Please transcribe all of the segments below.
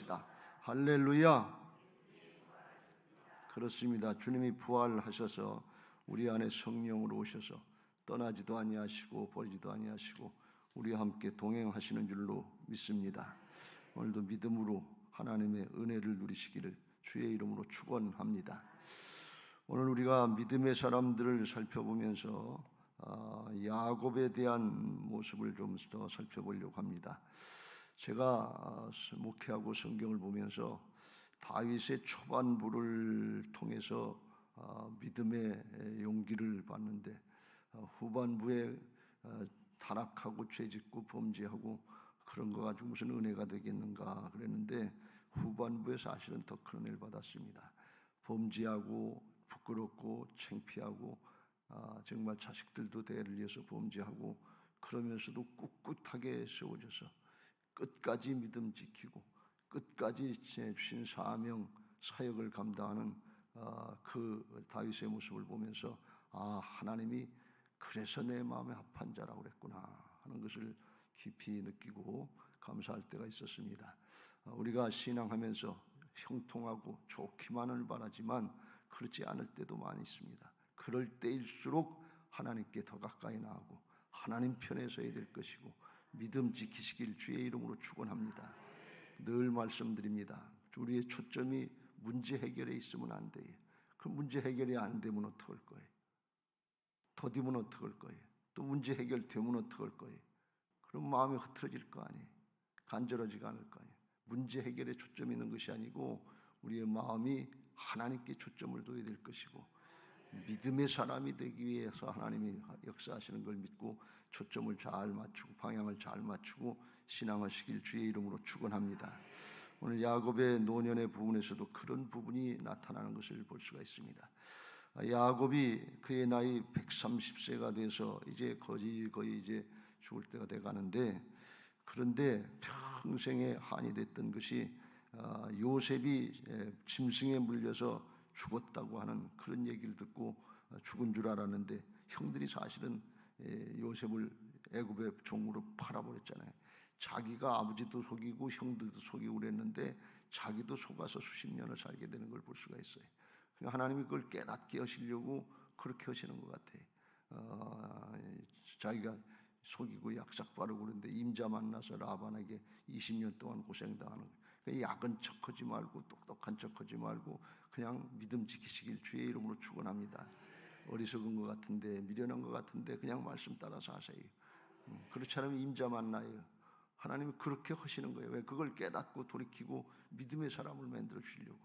기도합시다. 할렐루야. 그렇습니다. 주님이 부활하셔서 우리 안에 성령으로 오셔서 떠나지도 아니하시고 버리지도 아니하시고 우리와 함께 동행하시는 줄로 믿습니다. 오늘도 믿음으로 하나님의 은혜를 누리시기를 주의 이름으로 축원합니다. 오늘 우리가 믿음의 사람들을 살펴보면서 야곱에 대한 모습을 좀 더 살펴보려고 합니다. 제가 목회하고 성경을 보면서 다윗의 초반부를 통해서 믿음의 용기를 봤는데 후반부에 타락하고 죄짓고 범죄하고 그런 거 가지고 무슨 은혜가 되겠는가 그랬는데 후반부에 사실은 더 큰 은혜를 받았습니다. 범죄하고 부끄럽고 창피하고 정말 자식들도 대를 이어서 범죄하고 그러면서도 꿋꿋하게 세워져서 끝까지 믿음 지키고 끝까지 주신 사명 사역을 감당하는 그 다윗의 모습을 보면서 하나님이 그래서 내 마음에 합한 자라고 그랬구나 하는 것을 깊이 느끼고 감사할 때가 있었습니다. 우리가 신앙하면서 형통하고 좋기만을 바라지만 그렇지 않을 때도 많이 있습니다. 그럴 때일수록 하나님께 더 가까이 나가고 하나님 편에 서야 될 것이고 믿음 지키시길 주의 이름으로 축원합니다. 늘 말씀드립니다. 우리의 초점이 문제 해결에 있으면 안 돼요. 그 문제 해결이 안 되면 어떡할 거예요? 더디면 어떡할 거예요? 또 문제 해결되면 어떡할 거예요? 그럼 마음이 흐트러질 거 아니에요? 간절하지가 않을 거 아니에요? 문제 해결에 초점이 있는 것이 아니고 우리의 마음이 하나님께 초점을 둬야 될 것이고 믿음의 사람이 되기 위해서 하나님이 역사하시는 걸 믿고 초점을 잘 맞추고 방향을 잘 맞추고 신앙하시길 주의 이름으로 축원합니다. 오늘 야곱의 노년의 부분에서도 그런 부분이 나타나는 것을 볼 수가 있습니다. 야곱이 그의 나이 130세가 돼서 이제 거의 이제 죽을 때가 돼 가는데 그런데 평생에 한이 됐던 것이 요셉이 짐승에 물려서 죽었다고 하는 그런 얘기를 듣고 죽은 줄 알았는데 형들이 사실은 요셉을 애굽의 종으로 팔아버렸잖아요. 자기가 아버지도 속이고 형들도 속이고 그랬는데 자기도 속아서 수십 년을 살게 되는 걸 볼 수가 있어요. 하나님이 그걸 깨닫게 하시려고 그렇게 하시는 것 같아요. 자기가 속이고 약삭 바르고 그런데 임자 만나서 라반에게 20년 동안 고생당하는 거예요. 약은 척하지 말고 똑똑한 척하지 말고 그냥 믿음 지키시길 주의 이름으로 축원합니다. 어리석은 것 같은데 미련한 것 같은데 그냥 말씀 따라서 하세요. 그렇지 않으면 임자 만나요. 하나님이 그렇게 하시는 거예요. 왜? 그걸 깨닫고 돌이키고 믿음의 사람을 만들어 주시려고.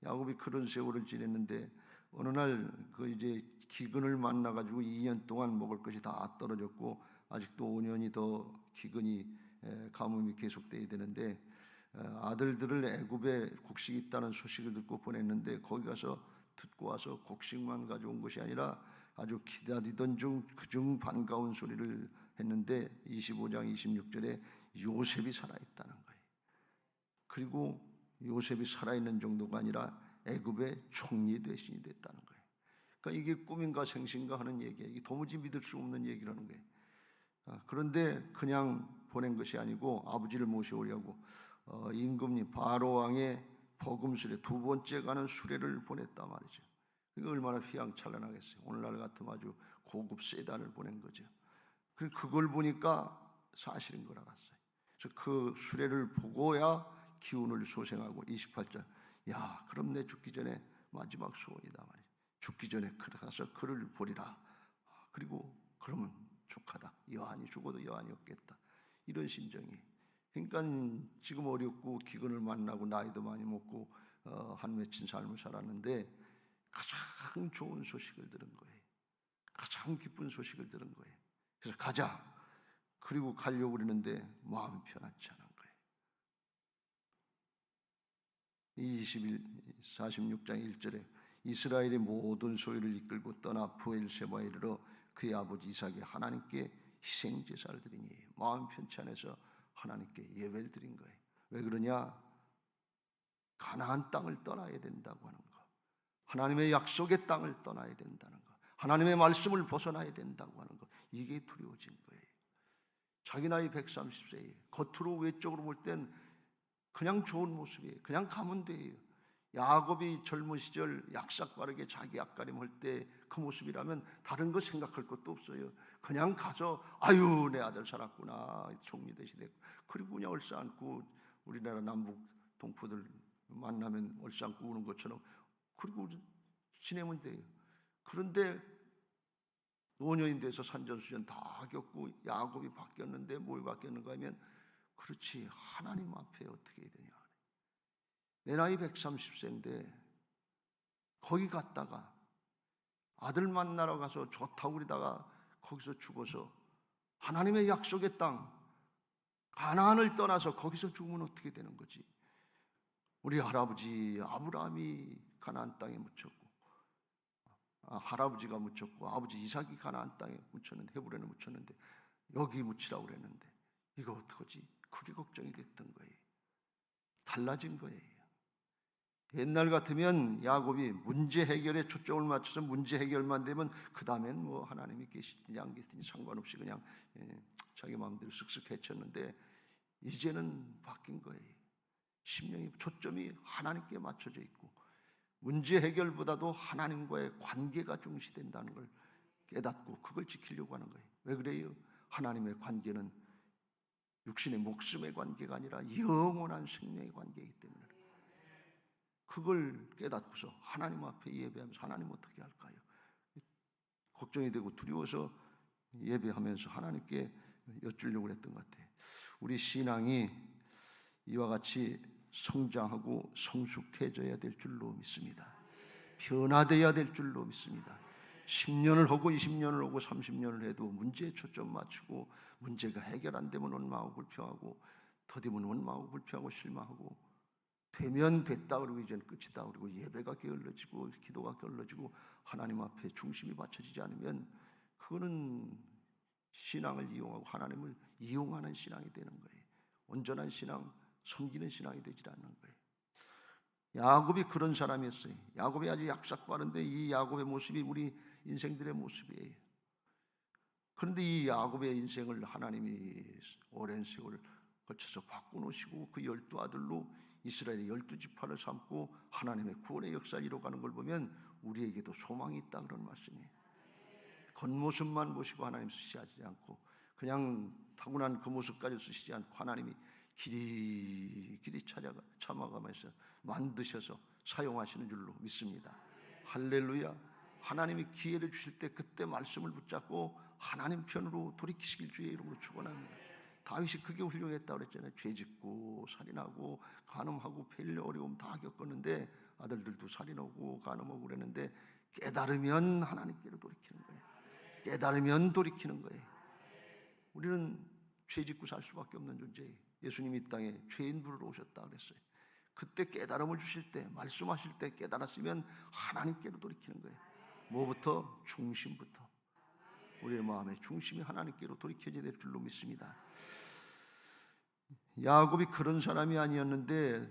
야곱이 그런 세월을 지냈는데 어느 날 그 이제 기근을 만나 가지고 2년 동안 먹을 것이 다 떨어졌고 아직도 5년이 더 기근이 가뭄이 계속돼야 되는데 아들들을 애굽에 곡식이 있다는 소식을 듣고 보냈는데 거기 가서 듣고 와서 곡식만 가져온 것이 아니라 아주 기다리던 중 그중 반가운 소리를 했는데 25장 26절에 요셉이 살아있다는 거예요. 그리고 요셉이 살아있는 정도가 아니라 애굽의 총리 대신이 됐다는 거예요. 그러니까 이게 꿈인가 생신가 하는 얘기예요. 이게 도무지 믿을 수 없는 얘기라는 거예요. 그런데 그냥 보낸 것이 아니고 아버지를 모셔오려고 임금님 바로 왕의 버금술에 두 번째 가는 수레를 보냈단 말이죠. 그게 얼마나 휘황찬란하겠어요. 오늘날 같으면 아주 고급 세단을 보낸 거죠. 그걸 보니까 사실인 걸 알았어요. 그래서 그 수레를 보고야 기운을 소생하고 28절 야 그럼 내 죽기 전에 마지막 소원이다 말이죠. 죽기 전에 가서 그를 보리라. 그리고 그러면 족하다. 여한이 죽어도 여한이 없겠다. 이런 심정이. 그러니까 지금 어렵고 기근을 만나고 나이도 많이 먹고 한 맺힌 삶을 살았는데 가장 좋은 소식을 들은 거예요. 가장 기쁜 소식을 들은 거예요. 그래서 가자. 그리고 가려고 그러는데 마음이 편하지 않은 거예요. 46장 1절에 이스라엘의 모든 소유를 이끌고 떠나 브엘세바에 이르러 그의 아버지 이삭이 하나님께 희생제사를 드리니 마음 편치 않아서 하나님께 예배를 드린 거예요. 왜 그러냐? 가나안 땅을 떠나야 된다고 하는 거, 하나님의 약속의 땅을 떠나야 된다는 거, 하나님의 말씀을 벗어나야 된다고 하는 거, 이게 두려워진 거예요. 자기 나이 130세에 겉으로 외적으로 볼 땐 그냥 좋은 모습이에요. 그냥 가면 돼요. 야곱이 젊은 시절 약삭 빠르게 자기 앞가림할 때 그 모습이라면 다른 거 생각할 것도 없어요. 그냥 가서 아유 내 아들 살았구나, 총리 대신했고, 그리고 그냥 얼싸안고, 우리나라 남북 동포들 만나면 얼싸안고 우는 것처럼 그리고 지내면 돼요. 그런데 노년이 돼서 산전수전 다 겪고 야곱이 바뀌었는데 뭘 바뀌었는가 하면, 그렇지, 하나님 앞에 어떻게 해야 되냐. 내 나이 130세인데 거기 갔다가 아들 만나러 가서 좋다고 그러다가 거기서 죽어서 하나님의 약속의 땅 가나안을 떠나서 거기서 죽으면 어떻게 되는 거지? 우리 할아버지 아브라함이 가나안 땅에 묻혔고, 할아버지가 묻혔고, 아버지 이삭이 가나안 땅에 묻혔는데, 헤브론에 묻혔는데 여기 묻히라고 그랬는데 이거 어떡하지? 그게 걱정이 됐던 거예요. 달라진 거예요. 옛날 같으면 야곱이 문제 해결에 초점을 맞춰서 문제 해결만 되면 그 다음엔 뭐 하나님이 계시든지 안 계시든지 상관없이 그냥 자기 마음대로 쓱쓱 헤쳤는데, 이제는 바뀐 거예요. 심령이, 초점이 하나님께 맞춰져 있고 문제 해결보다도 하나님과의 관계가 중시된다는 걸 깨닫고 그걸 지키려고 하는 거예요. 왜 그래요? 하나님의 관계는 육신의 목숨의 관계가 아니라 영원한 생명의 관계이기 때문에 그걸 깨닫고서 하나님 앞에 예배하면서 하나님 어떻게 할까요? 걱정이 되고 두려워서 예배하면서 하나님께 여쭈려고 했던 것 같아요. 우리 신앙이 이와 같이 성장하고 성숙해져야 될 줄로 믿습니다. 변화되어야 될 줄로 믿습니다. 10년을 하고 20년을 하고 30년을 해도 문제에 초점 맞추고 문제가 해결 안 되면 원망하고 불평하고, 더디면 원망하고 불평하고 실망하고, 되면 됐다 그러고 이제는 끝이다 그러고 예배가 게을러지고 기도가 게을러지고 하나님 앞에 중심이 받쳐지지 않으면 그거는 신앙을 이용하고 하나님을 이용하는 신앙이 되는 거예요. 온전한 신앙, 섬기는 신앙이 되지 않는 거예요. 야곱이 그런 사람이었어요. 야곱이 아주 약삭 빠른데 이 야곱의 모습이 우리 인생들의 모습이에요. 그런데 이 야곱의 인생을 하나님이 오랜 세월 거쳐서 바꿔놓으시고 그 12아들로 이스라엘의 12지파를 삼고 하나님의 구원의 역사를 이뤄가는 걸 보면 우리에게도 소망이 있다 그런 말씀이에요. 겉모습만 보시고 하나님 쓰시지 않고 그냥 타고난 그 모습까지 쓰시지 않고 하나님이 길이 참아가면서 만드셔서 사용하시는 줄로 믿습니다. 할렐루야. 하나님이 기회를 주실 때 그때 말씀을 붙잡고 하나님 편으로 돌이키시길 주의 이름으로 축원합니다. 다윗이 그게 훌륭했다고 그랬잖아요. 죄짓고 살인하고 간음하고 폐일 어려움 다 겪었는데 아들들도 살인하고 간음하고 그랬는데 깨달으면 하나님께로 돌이키는 거예요. 깨달으면 돌이키는 거예요. 우리는 죄짓고 살 수밖에 없는 존재예요. 예수님이 이 땅에 죄인 부르러 오셨다 그랬어요. 그때 깨달음을 주실 때, 말씀하실 때 깨달았으면 하나님께로 돌이키는 거예요. 뭐부터? 중심부터. 우리의 마음의 중심이 하나님께로 돌이켜져야 될 줄로 믿습니다. 야곱이 그런 사람이 아니었는데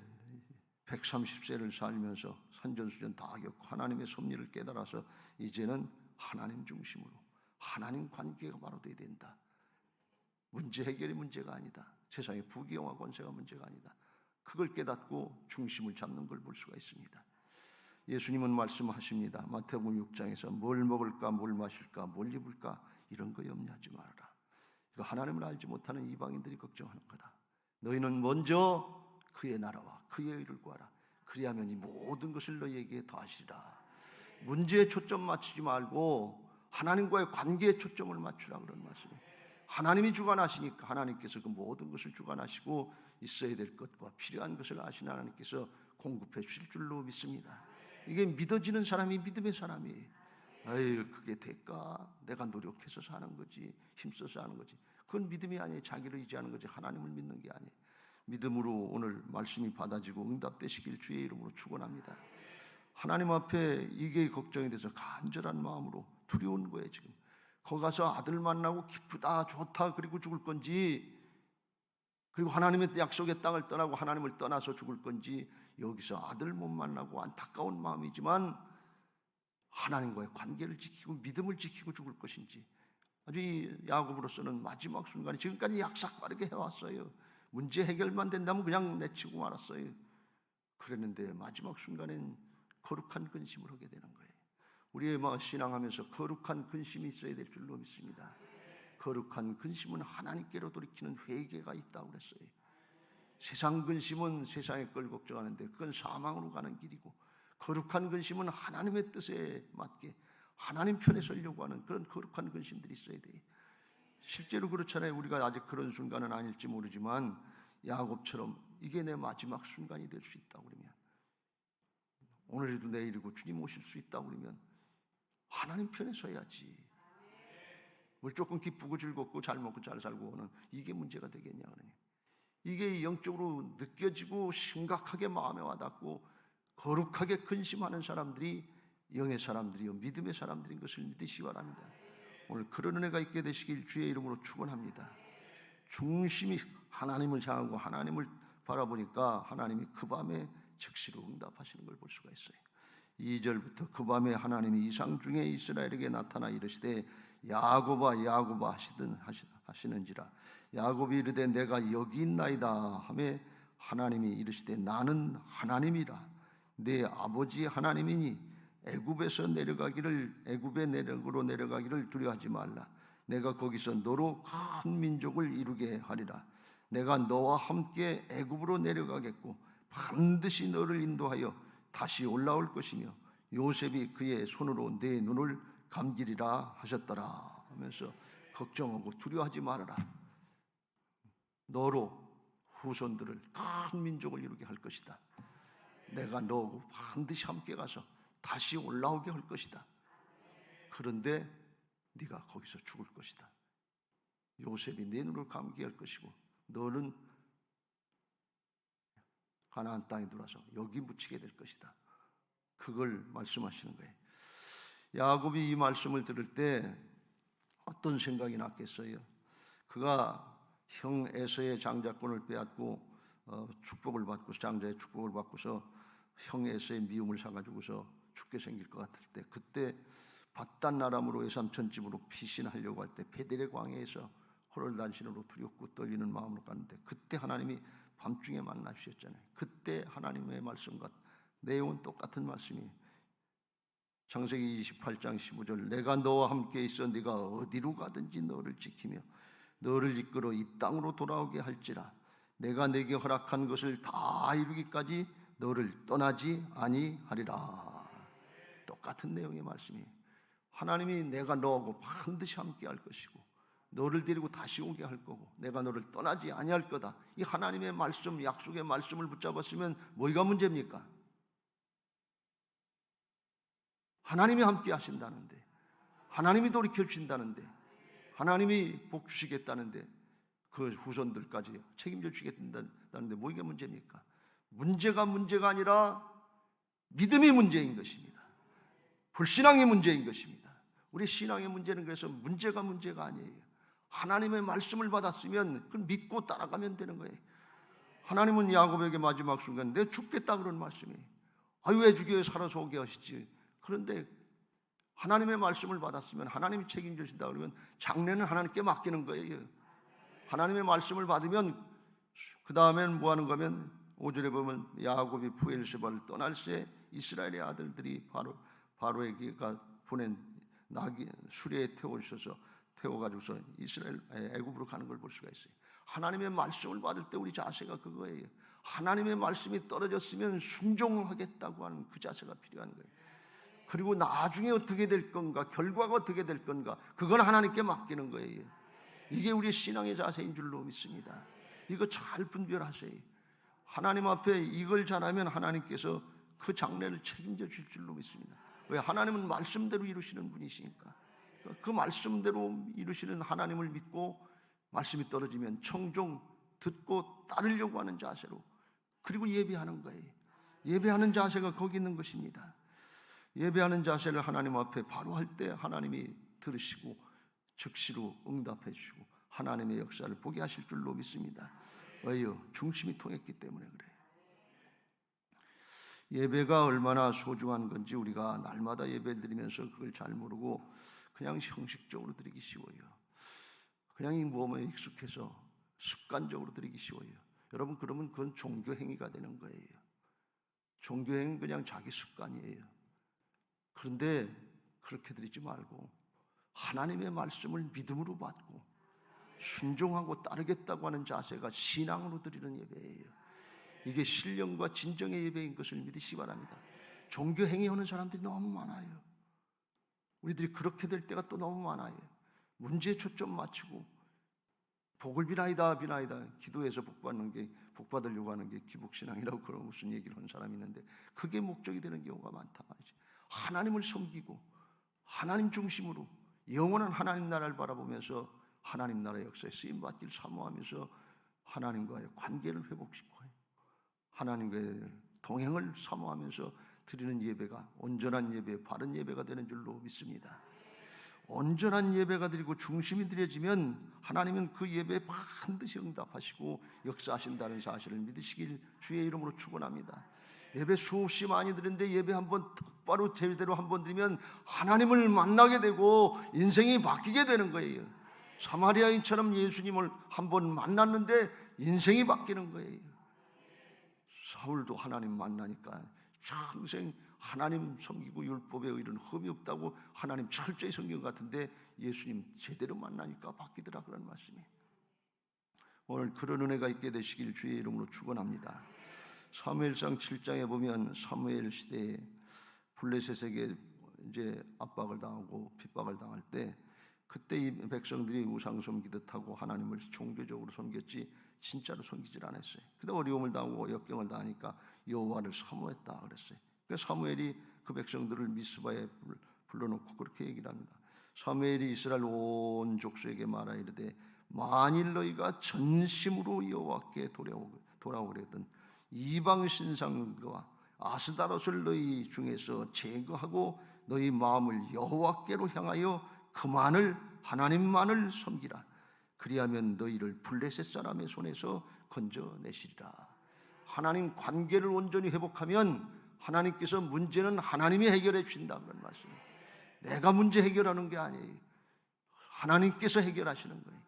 130세를 살면서 산전수전 다 겪고 하나님의 섭리를 깨달아서 이제는 하나님 중심으로 하나님 관계가 바로 돼야 된다. 문제 해결이 문제가 아니다. 세상의 부귀영화 권세가 문제가 아니다. 그걸 깨닫고 중심을 잡는 걸 볼 수가 있습니다. 예수님은 말씀하십니다. 마태복음 6장에서 뭘 먹을까, 뭘 마실까, 뭘 입을까 이런 거 염려하지 말아라. 이거 하나님을 알지 못하는 이방인들이 걱정하는 거다. 너희는 먼저 그의 나라와 그의 의를 구하라. 그리하면 이 모든 것을 너희에게 더하시리라. 문제에 초점 맞추지 말고 하나님과의 관계에 초점을 맞추라 그런 말씀이에요. 하나님이 주관하시니까 하나님께서 그 모든 것을 주관하시고 있어야 될 것과 필요한 것을 아시는 하나님께서 공급해 주실 줄로 믿습니다. 이게 믿어지는 사람이 믿음의 사람이에요. 아유 그게 될까? 내가 노력해서 사는 거지, 힘써서 하는 거지. 그건 믿음이 아니에요. 자기를 의지하는 거지 하나님을 믿는 게 아니에요. 믿음으로 오늘 말씀이 받아지고 응답되시길 주의 이름으로 축원합니다. 하나님 앞에 이게 걱정이 돼서 간절한 마음으로 두려운 거예요. 지금 거기 가서 아들 만나고 기쁘다 좋다 그리고 죽을 건지, 그리고 하나님의 약속의 땅을 떠나고 하나님을 떠나서 죽을 건지, 여기서 아들 못 만나고 안타까운 마음이지만 하나님과의 관계를 지키고 믿음을 지키고 죽을 것인지, 아주 이 야곱으로서는 마지막 순간에 지금까지 약삭 빠르게 해왔어요. 문제 해결만 된다면 그냥 내치고 말았어요. 그랬는데 마지막 순간엔 거룩한 근심을 하게 되는 거예요. 우리의 신앙하면서 거룩한 근심이 있어야 될 줄로 믿습니다. 거룩한 근심은 하나님께로 돌이키는 회개가 있다고 그랬어요. 세상 근심은 세상의 걸 걱정하는데 그건 사망으로 가는 길이고, 거룩한 근심은 하나님의 뜻에 맞게 하나님 편에 서려고 하는 그런 거룩한 근심들이 있어야 돼요. 실제로 그렇잖아요. 우리가 아직 그런 순간은 아닐지 모르지만 야곱처럼 이게 내 마지막 순간이 될 수 있다고 그러면, 오늘이도 내일이고 주님 오실 수 있다고 그러면 하나님 편에 서야지. 뭘 조금 기쁘고 즐겁고 잘 먹고 잘 살고는 이게 문제가 되겠냐 그러니, 이게 영적으로 느껴지고 심각하게 마음에 와닿고 거룩하게 근심하는 사람들이 영의 사람들이요 믿음의 사람들인 것을 믿으시기 바랍니다. 오늘 그런 은혜가 있게 되시길 주의 이름으로 축원합니다. 중심이 하나님을 향하고 하나님을 바라보니까 하나님이 그 밤에 즉시로 응답하시는 걸 볼 수가 있어요. 2절부터 그 밤에 하나님이 이상 중에 이스라엘에게 나타나 이르시되 야곱아 야곱아 하시는지라. 야곱이 이르되 내가 여기 있나이다 하매 하나님이 이르시되 나는 하나님이라. 내 아버지 하나님이니 애굽에서 내려가기를, 애굽의 내력으로 내려가기를 두려워하지 말라. 내가 거기서 너로 큰 민족을 이루게 하리라. 내가 너와 함께 애굽으로 내려가겠고 반드시 너를 인도하여 다시 올라올 것이며 요셉이 그의 손으로 내 눈을 감기리라 하셨더라 하면서 걱정하고 두려워하지 말아라. 너로 후손들을 큰 민족을 이루게 할 것이다. 내가 너하고 반드시 함께 가서 다시 올라오게 할 것이다. 그런데 네가 거기서 죽을 것이다. 요셉이 내 눈을 감게 할 것이고 너는 가나안 땅에 들어와서 여기 묻히게 될 것이다. 그걸 말씀하시는 거예요. 야곱이 이 말씀을 들을 때 어떤 생각이 났겠어요? 그가 형 에서의 장자권을 빼앗고 축복을 받고 장자의 축복을 받고서 형 에서의 미움을 사가지고서 죽게 생길 것 같을 때, 그때 밧단 아람으로 외삼촌집으로 피신하려고 할 때 베델의 광야에서 호롤단신으로 두렵고 떨리는 마음으로 갔는데, 그때 하나님이 밤중에 만나주셨잖아요. 그때 하나님의 말씀과 내용은 똑같은 말씀이 창세기 28장 15절 내가 너와 함께 있어 네가 어디로 가든지 너를 지키며 너를 이끌어 이 땅으로 돌아오게 할지라. 내가 내게 허락한 것을 다 이루기까지 너를 떠나지 아니하리라. 똑같은 내용의 말씀이, 하나님이 내가 너하고 반드시 함께 할 것이고 너를 데리고 다시 오게 할 거고 내가 너를 떠나지 아니할 거다. 이 하나님의 말씀, 약속의 말씀을 붙잡았으면 뭐가 문제입니까? 하나님이 함께 하신다는데, 하나님이 돌이켜 주신다는데, 하나님이 복 주시겠다는데, 그 후손들까지 책임져 주시겠다는데 뭐가 문제입니까? 문제가 아니라 믿음이 문제인 것입니다. 불신앙의 문제인 것입니다. 우리 신앙의 문제는 그래서 문제가 아니에요. 하나님의 말씀을 받았으면 그걸 믿고 따라가면 되는 거예요. 하나님은 야곱에게 마지막 순간 내 죽겠다 그런 말씀이에요. 아유 왜 죽여요? 살아서 오게 하시지. 그런데 하나님의 말씀을 받았으면 하나님이 책임져 주신다 그러면 장래는 하나님께 맡기는 거예요. 하나님의 말씀을 받으면 그 다음에는 뭐 하는 거면 5절에 보면 야곱이 부엘세바를 떠날 새 이스라엘의 아들들이 바로에게가 보낸 나귀 수레에 태워가지고서 이스라엘 애굽으로 가는 걸 볼 수가 있어요. 하나님의 말씀을 받을 때 우리 자세가 그거예요. 하나님의 말씀이 떨어졌으면 순종하겠다고 하는 그 자세가 필요한 거예요. 그리고 나중에 어떻게 될 건가, 결과가 어떻게 될 건가, 그건 하나님께 맡기는 거예요. 이게 우리 신앙의 자세인 줄로 믿습니다. 이거 잘 분별하세요. 하나님 앞에 이걸 잘하면 하나님께서 그 장래를 책임져 줄 줄로 믿습니다. 왜? 하나님은 말씀대로 이루시는 분이시니까. 그 말씀대로 이루시는 하나님을 믿고 말씀이 떨어지면 청종 듣고 따르려고 하는 자세로, 그리고 예배하는 거예요. 예배하는 자세가 거기 있는 것입니다. 예배하는 자세를 하나님 앞에 바로 할 때 하나님이 들으시고 즉시로 응답해 주시고 하나님의 역사를 보게 하실 줄로 믿습니다. 왜요? 중심이 통했기 때문에 그래요. 예배가 얼마나 소중한 건지 우리가 날마다 예배 드리면서 그걸 잘 모르고 그냥 형식적으로 드리기 쉬워요. 그냥 이 몸에 익숙해서 습관적으로 드리기 쉬워요. 여러분, 그러면 그건 종교행위가 되는 거예요. 종교행위는 그냥 자기 습관이에요. 그런데 그렇게 드리지 말고 하나님의 말씀을 믿음으로 받고 순종하고 따르겠다고 하는 자세가 신앙으로 드리는 예배예요. 이게 신령과 진정의 예배인 것을 믿으시기 바랍니다. 종교행위하는 사람들이 너무 많아요. 우리들이 그렇게 될 때가 또 너무 많아요. 문제에 초점 맞추고 복을 비나이다 기도해서 복 받으려고 하는 게 기복신앙이라고 그런 무슨 얘기를 하는 사람이 있는데 그게 목적이 되는 경우가 많다 말이지. 하나님을 섬기고 하나님 중심으로 영원한 하나님 나라를 바라보면서 하나님 나라의 역사에 쓰임받기를 사모하면서 하나님과의 관계를 회복시키고 하나님과의 동행을 사모하면서 드리는 예배가 온전한 예배, 바른 예배가 되는 줄로 믿습니다. 온전한 예배가 드리고 중심이 드려지면 하나님은 그 예배에 반드시 응답하시고 역사하신다는 사실을 믿으시길 주의 이름으로 축원합니다. 예배 수없이 많이 드리는데 예배 한번 똑바로 제대로 한번 드리면 하나님을 만나게 되고 인생이 바뀌게 되는 거예요. 사마리아인처럼 예수님을 한번 만났는데 인생이 바뀌는 거예요. 사울도 하나님 만나니까 평생 하나님 섬기고 율법에 의는 흠이 없다고 하나님 철저히 섬긴 것 같은데 예수님 제대로 만나니까 바뀌더라 그런 말씀이에요. 오늘 그런 은혜가 있게 되시길 주의 이름으로 축원합니다. 사무엘상 7장에 보면 사무엘 시대에 블레셋에게 이제 압박을 당하고 핍박을 당할 때 그때 이 백성들이 우상 섬기듯 하고 하나님을 종교적으로 섬겼지 진짜로 섬기질 않았어요. 근데 어려움을 당하고 역경을 당하니까 여호와를 사모했다 그랬어요. 그래서 사무엘이 그 백성들을 미스바에 불러놓고 그렇게 얘기를 합니다. 사무엘이 이스라엘 온 족속에게 말하 이르되 만일 너희가 전심으로 여호와께 돌아오려든 이방 신상과 아스다롯을 너희 중에서 제거하고 너희 마음을 여호와께로 향하여 그만을 하나님만을 섬기라. 그리하면 너희를 블레셋 사람의 손에서 건져내시리라. 하나님 관계를 온전히 회복하면 하나님께서 문제는 하나님이 해결해 주신다 그런 말씀이에요. 내가 문제 해결하는 게 아니에요. 하나님께서 해결하시는 거예요.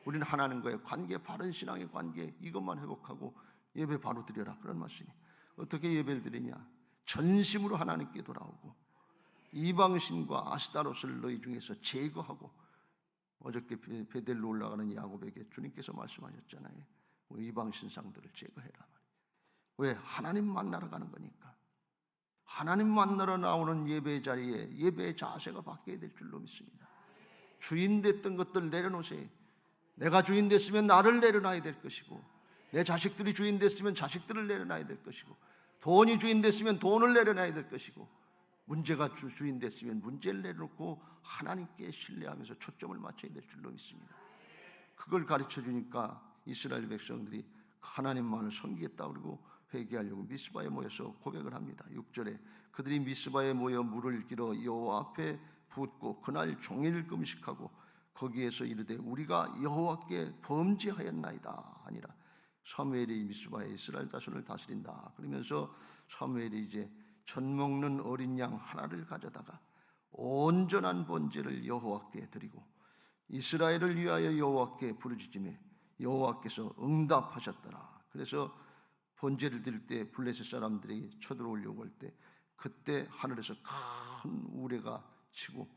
우리는 하나님과의 관계, 바른 신앙의 관계 이것만 회복하고 예배 바로 드려라 그런 말씀이에요. 어떻게 예배를 드리냐? 전심으로 하나님께 돌아오고 이방신과 아스타롯을 너희 중에서 제거하고 어저께 베델로 올라가는 야곱에게 주님께서 말씀하셨잖아요. 이방신상들을 제거해라. 왜? 하나님 만나러 가는 거니까. 하나님 만나러 나오는 예배 자리에 예배의 자세가 바뀌어야 될 줄로 믿습니다. 주인 됐던 것들 내려놓으세요. 내가 주인 됐으면 나를 내려놔야 될 것이고 내 자식들이 주인 됐으면 자식들을 내려놔야 될 것이고 돈이 주인 됐으면 돈을 내려놔야 될 것이고 문제가 주인 됐으면 문제를 내려놓고 하나님께 신뢰하면서 초점을 맞춰야 될 줄로 믿습니다. 그걸 가르쳐 주니까 이스라엘 백성들이 하나님만을 섬기겠다 그러고 회개하려고 미스바에 모여서 고백을 합니다. 6절에 그들이 미스바에 모여 물을 길어 여호와 앞에 붓고 그날 종일 금식하고 거기에서 이르되 우리가 여호와께 범죄하였나이다 하니라. 사무엘이 미스바에 이스라엘 자손을 다스린다 그러면서 사무엘이 이제 젖 먹는 어린 양 하나를 가져다가 온전한 번제를 여호와께 드리고 이스라엘을 위하여 여호와께 부르짖음에 여호와께서 응답하셨더라. 그래서 번제를 드릴 때 블레셋 사람들이 쳐들어오려고 할 때 그때 하늘에서 큰 우레가 치고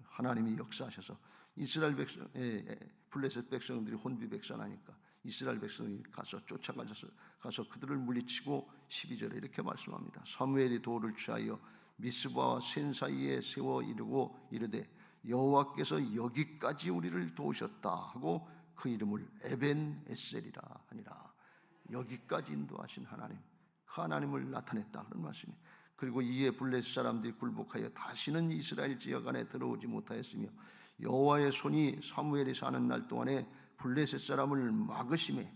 하나님이 역사하셔서 이스라엘 백성, 블레셋 백성들이 혼비 백산하니까 이스라엘 백성이 가서 쫓아가서 그들을 물리치고 12절에 이렇게 말씀합니다. 사무엘이 돌을 취하여 미스바와 센 사이에 세워 이르고 이르되 여호와께서 여기까지 우리를 도우셨다 하고 그 이름을 에벤 에셀이라 하니라. 여기까지 인도하신 하나님, 그 하나님을 나타냈다 그런 말씀이에요. 그리고 이에 블레셋 사람들이 굴복하여 다시는 이스라엘 지역 안에 들어오지 못하였으며 여호와의 손이 사무엘이 사는 날 동안에 블레셋 사람을 막으심에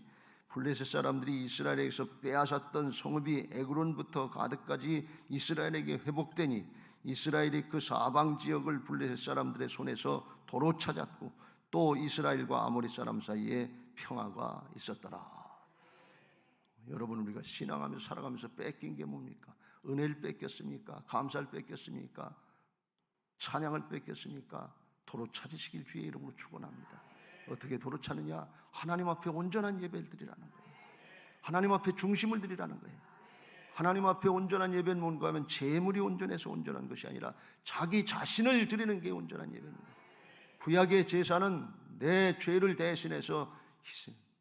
블레셋 사람들이 이스라엘에게서 빼앗았던 성읍이 에그론부터 가드까지 이스라엘에게 회복되니 이스라엘이 그 사방 지역을 블레셋 사람들의 손에서 도로 찾았고 또 이스라엘과 아모리 사람 사이에 평화가 있었더라. 여러분, 우리가 신앙하면서 살아가면서 뺏긴 게 뭡니까? 은혜를 뺏겼습니까? 감사를 뺏겼습니까? 찬양을 뺏겼습니까? 도로 찾으시길 주의 이름으로 축원합니다. 어떻게 도로 차느냐? 하나님 앞에 온전한 예배를 드리라는 거예요. 하나님 앞에 중심을 드리라는 거예요. 하나님 앞에 온전한 예배는 뭔가 하면 재물이 온전해서 온전한 것이 아니라 자기 자신을 드리는 게 온전한 예배입니다. 구약의 제사는 내 죄를 대신해서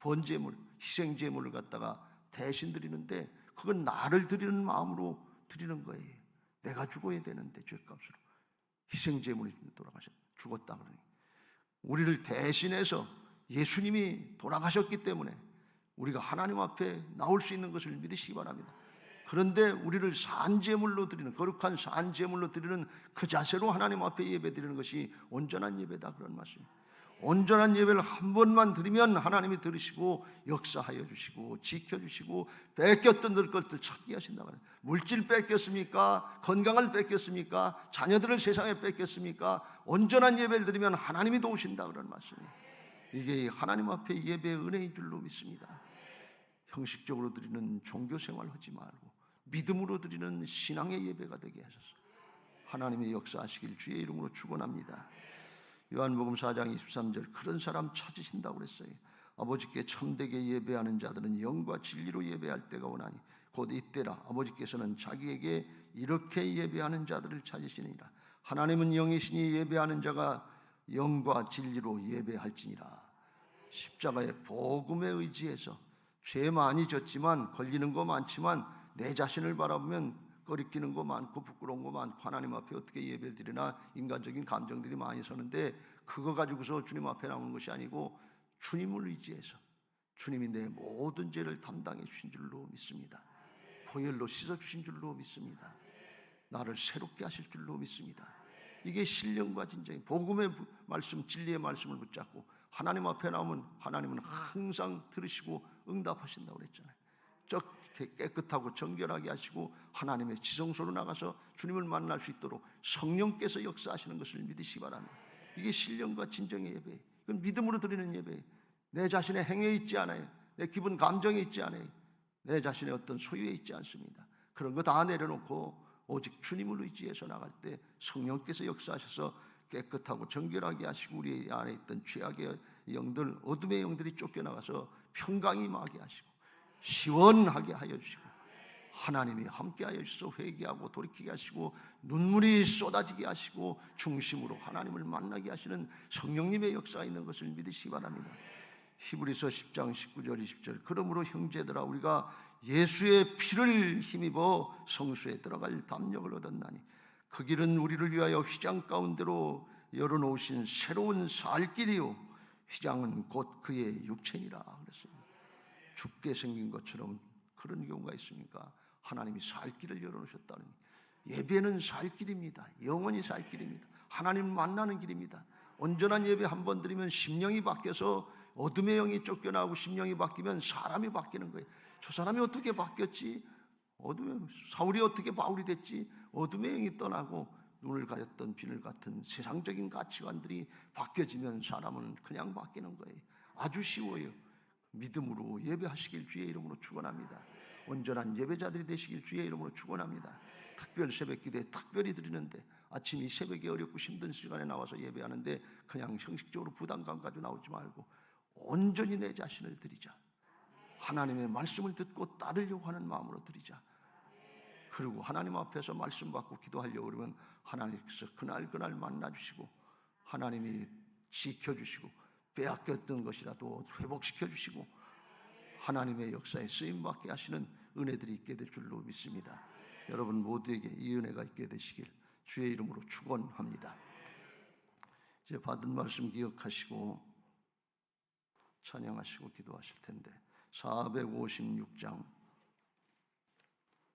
번제물, 희생제물을 갖다가 대신 드리는데 그건 나를 드리는 마음으로 드리는 거예요. 내가 죽어야 되는데 죄값으로 희생제물이 죽었다 그러니 우리를 대신해서 예수님이 돌아가셨기 때문에 우리가 하나님 앞에 나올 수 있는 것을 믿으시기 바랍니다. 그런데 우리를 산제물로 드리는, 거룩한 산제물로 드리는 그 자세로 하나님 앞에 예배 드리는 것이 온전한 예배다, 그런 말씀입니다. 온전한 예배를 한 번만 드리면 하나님이 들으시고 역사하여 주시고 지켜주시고 뺏겼던 것들 찾게 하신다 말이에요. 물질 뺏겼습니까? 건강을 뺏겼습니까? 자녀들을 세상에 뺏겼습니까? 온전한 예배를 드리면 하나님이 도우신다, 그런 말씀이에요. 이게 하나님 앞에 예배의 은혜인 줄로 믿습니다. 형식적으로 드리는 종교생활 하지 말고 믿음으로 드리는 신앙의 예배가 되게 하소서. 하나님의 역사하시길 주의 이름으로 축원합니다. 요한복음 4장 23절, 그런 사람 찾으신다고 그랬어요. 아버지께 참되게 예배하는 자들은 영과 진리로 예배할 때가 오나니 곧 이때라. 아버지께서는 자기에게 이렇게 예배하는 자들을 찾으시니라. 하나님은 영이시니 예배하는 자가 영과 진리로 예배할지니라. 십자가의 복음에 의지해서 죄 많이 졌지만, 걸리는 거 많지만 내 자신을 바라보면 꺼리끼는 거 많고 부끄러운 거 많고 하나님 앞에 어떻게 예배를 드리나 인간적인 감정들이 많이 서는데, 그거 가지고서 주님 앞에 나오는 것이 아니고 주님을 의지해서 주님이 내 모든 죄를 담당해 주신 줄로 믿습니다. 보혈로 씻어 주신 줄로 믿습니다. 나를 새롭게 하실 줄로 믿습니다. 이게 신령과 진정이, 복음의 말씀, 진리의 말씀을 붙잡고 하나님 앞에 나오면 하나님은 항상 들으시고 응답하신다고 그랬잖아요. 깨끗하고 정결하게 하시고 하나님의 지성소로 나가서 주님을 만날 수 있도록 성령께서 역사하시는 것을 믿으시기 바랍니다. 이게 신령과 진정의 예배, 이건 믿음으로 드리는 예배. 내 자신의 행위에 있지 않아요. 내 기분 감정에 있지 않아요. 내 자신의 어떤 소유에 있지 않습니다. 그런 거 다 내려놓고 오직 주님을 의지해서 나갈 때 성령께서 역사하셔서 깨끗하고 정결하게 하시고 우리 안에 있던 죄악의 영들, 어둠의 영들이 쫓겨나가서 평강이 임하게 하시고 시원하게 하여 주시고 하나님이 함께 하여 주셔서 회개하고 돌이키게 하시고 눈물이 쏟아지게 하시고 중심으로 하나님을 만나게 하시는 성령님의 역사가 있는 것을 믿으시기 바랍니다. 히브리서 10장 19절 20절, 그러므로 형제들아 우리가 예수의 피를 힘입어 성소에 들어갈 담력을 얻었나니 그 길은 우리를 위하여 휘장 가운데로 열어놓으신 새로운 살 길이요 휘장은 곧 그의 육체니라 그랬습니다. 죽게 생긴 것처럼 그런 경우가 있습니까? 하나님이 살 길을 열어놓으셨다는, 예배는 살 길입니다. 영원히 살 길입니다. 하나님을 만나는 길입니다. 온전한 예배 한 번 드리면 심령이 바뀌어서 어둠의 영이 쫓겨나고 심령이 바뀌면 사람이 바뀌는 거예요. 저 사람이 어떻게 바뀌었지? 사울이 어떻게 바울이 됐지? 어둠의 영이 떠나고 눈을 가렸던 비늘 같은 세상적인 가치관들이 바뀌어지면 사람은 그냥 바뀌는 거예요. 아주 쉬워요. 믿음으로 예배하시길 주의 이름으로 축원합니다. 온전한 예배자들이 되시길 주의 이름으로 축원합니다. 특별 새벽 기도에 특별히 드리는데 아침 이 새벽에 어렵고 힘든 시간에 나와서 예배하는데 그냥 형식적으로 부담감 가지고 나오지 말고 온전히 내 자신을 드리자. 하나님의 말씀을 듣고 따르려고 하는 마음으로 드리자. 그리고 하나님 앞에서 말씀 받고 기도하려고 그러면 하나님께서 그날 만나주시고 하나님이 지켜주시고 빼앗겼던 것이라도 회복시켜주시고 하나님의 역사에 쓰임받게 하시는 은혜들이 있게 될 줄로 믿습니다. 여러분 모두에게 이 은혜가 있게 되시길 주의 이름으로 축원합니다. 이제 받은 말씀 기억하시고 찬양하시고 기도하실 텐데 456장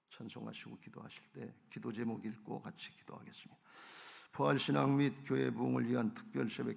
찬송하시고 기도하실 때 기도 제목 읽고 같이 기도하겠습니다. 부활신앙 및 교회 부흥을 위한 특별 새벽